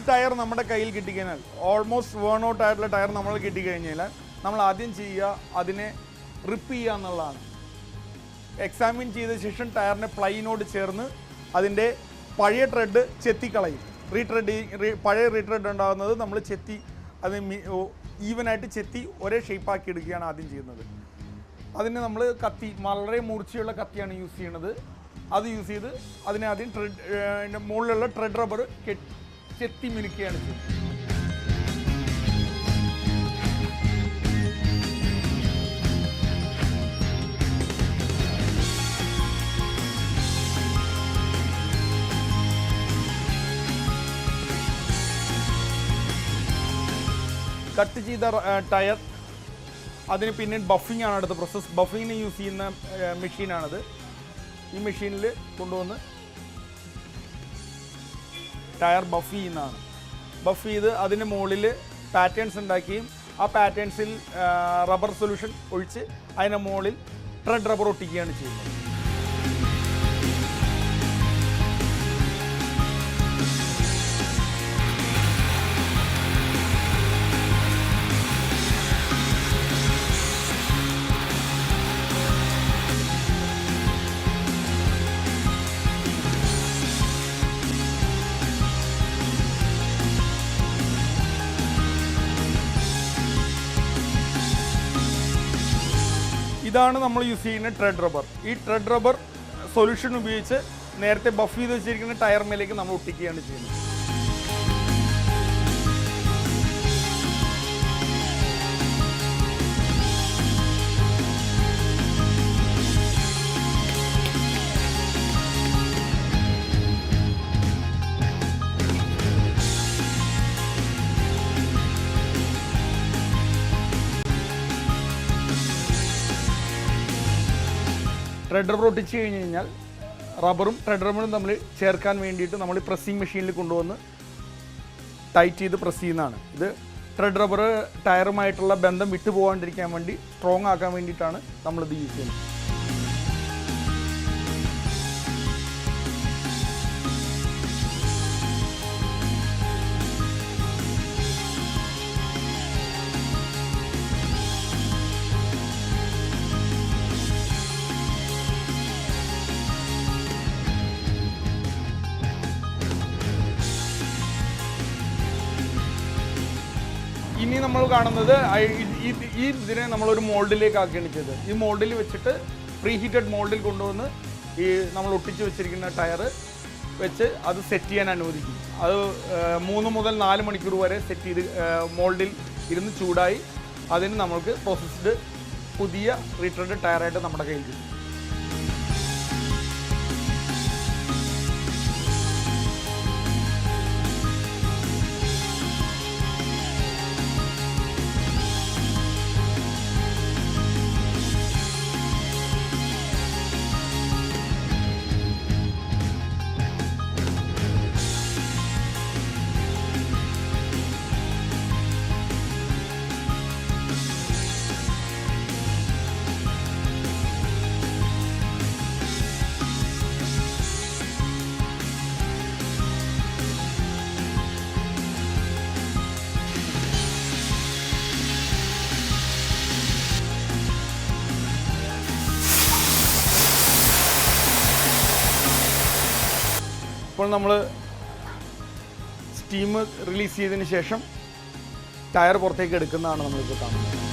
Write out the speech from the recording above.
Tyre നമ്മുടെ കയ്യിൽ കിട്ടിക്കഴിഞ്ഞാൽ ഓൾമോസ്റ്റ് വേൺ ഔട്ട് ആയിട്ടുള്ള ടയർ നമ്മൾ കിട്ടിക്കഴിഞ്ഞാൽ നമ്മൾ ആദ്യം ചെയ്യുക അതിനെ റിപ്പ് ചെയ്യുക എന്നുള്ളതാണ്. എക്സാമിൻ ചെയ്ത ശേഷം ടയറിനെ പ്ലൈനോട് ചേർന്ന് അതിൻ്റെ പഴയ ട്രെഡ് ചെത്തിക്കളയും. പഴയ റീട്രെഡ് ഉണ്ടാകുന്നത് നമ്മൾ ചെത്തി അത് ഈവനായിട്ട് ചെത്തി ഒരേ ഷേപ്പാക്കി എടുക്കുകയാണ് ആദ്യം ചെയ്യുന്നത്. അതിന് നമ്മൾ കത്തി വളരെ മൂർച്ചയുള്ള കത്തിയാണ് യൂസ് ചെയ്യണത്. അത് യൂസ് ചെയ്ത് അതിനെ ആദ്യം മുകളിലുള്ള ട്രെഡ് റബ്ബർ ചെത്തി മിനുക്കുകയാണ് ചെയ്യുന്നത്. കട്ട് ചെയ്ത ടയർ അതിന് പിന്നെ ബഫിംഗ് ആണ് അടുത്ത പ്രോസസ്സ്. ബഫിങ്ങിന് യൂസ് ചെയ്യുന്ന മെഷീനാണത്. ഈ മെഷീനിൽ കൊണ്ടുവന്ന് ടയർ ബഫ് ചെയ്യുന്നതാണ്. ബഫ് ചെയ്ത് അതിന് മുകളിൽ പാറ്റേൺസ് ഉണ്ടാക്കിയും ആ പാറ്റേൺസിൽ റബ്ബർ സൊല്യൂഷൻ ഒഴിച്ച് അതിന് മുകളിൽ ട്രെഡ് റബ്ബർ ഒട്ടിക്കുകയാണ് ചെയ്യുന്നത്. ഇതാണ് നമ്മൾ യൂസ് ചെയ്യുന്ന ട്രെഡ് റബ്ബർ. ഈ ട്രെഡ് റബ്ബർ സൊല്യൂഷൻ ഉപയോഗിച്ച് നേരത്തെ ബഫ് ചെയ്ത് വെച്ചിരിക്കുന്ന ടയർ മേലേക്ക് നമ്മൾ ഒട്ടിക്കുകയാണ് ചെയ്യുന്നത്. ട്രെഡ് റബ്ബർ ഒട്ടിച്ച് കഴിഞ്ഞ് കഴിഞ്ഞാൽ റബ്ബറും ട്രെഡ് റബ്ബറും തമ്മിൽ ചേർക്കാൻ വേണ്ടിയിട്ട് നമ്മൾ പ്രസ്സിങ് മെഷീനിൽ കൊണ്ടുവന്ന് ടൈറ്റ് ചെയ്ത് പ്രസ് ചെയ്യുന്നതാണ്. ഇത് ട്രെഡ് റബ്ബർ ടയറുമായിട്ടുള്ള ബന്ധം വിട്ടു പോകാണ്ടിരിക്കാൻ വേണ്ടി സ്ട്രോങ് ആക്കാൻ വേണ്ടിയിട്ടാണ് നമ്മളിത് യൂസ് ചെയ്യുന്നത്. ഇനി നമ്മൾ കാണുന്നത് ഈ ഇതിനെ നമ്മളൊരു മോൾഡിലേക്ക് ആക്കുകയാണ് ചെയ്തത്. ഈ മോൾഡിൽ വെച്ചിട്ട് പ്രീ ഹീറ്റഡ് മോൾഡിൽ കൊണ്ടുവന്ന് ഈ നമ്മൾ ഒട്ടിച്ച് വെച്ചിരിക്കുന്ന ടയർ വെച്ച് അത് സെറ്റ് ചെയ്യാൻ അനുവദിക്കും. അത് 3 മുതൽ 4 മണിക്കൂർ വരെ സെറ്റ് ചെയ്ത് മോൾഡിൽ ഇരുന്ന് ചൂടായി അതിന് നമ്മൾക്ക് പ്രോസസ്ഡ് പുതിയ റീട്രെഡ് ടയറായിട്ട് നമ്മുടെ കയ്യിൽ കിട്ടും. ഇപ്പോൾ നമ്മൾ സ്റ്റീം റിലീസ് ചെയ്തതിന് ശേഷം ടയർ പുറത്തേക്ക് എടുക്കുന്നതാണ് നമ്മളിപ്പോൾ കാണുന്നത്.